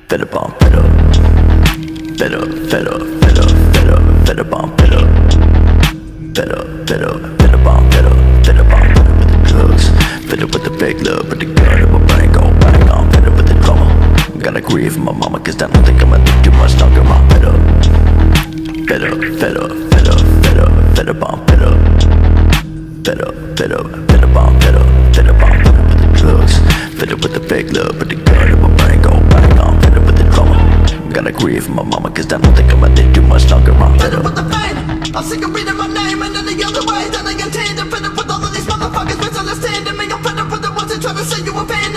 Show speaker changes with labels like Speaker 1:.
Speaker 1: Fed up on fed up. Fed up, fed up, fed up, fed up, fed up on fed up. Fed up, fed up, fed up on fed up. Fed up on fed up with the drugs. Fed up with the fake love, but the gun in my brain go bang on. Fed up with the drama. Gotta grieve for my mama, cause I don't think I'ma live too much longer. I'm fed up. Fed up, fed up, fed up, fed up, fed up on fed up. Fed up, fed up, fed up on fed up. Fed up on fed up with the drugs. Fed up with the fake love, but the gun in my brain go bang on. Fed up with the drama. Gotta grieve for my mama, cause I don't think I'ma live too much longer. I'm fed up
Speaker 2: with the pain. I'm sick of reading my name and any other way that I contain. I'm fed up with all of these motherfuckers misunderstanding me. I'm fed up with the ones that try to say you a pain.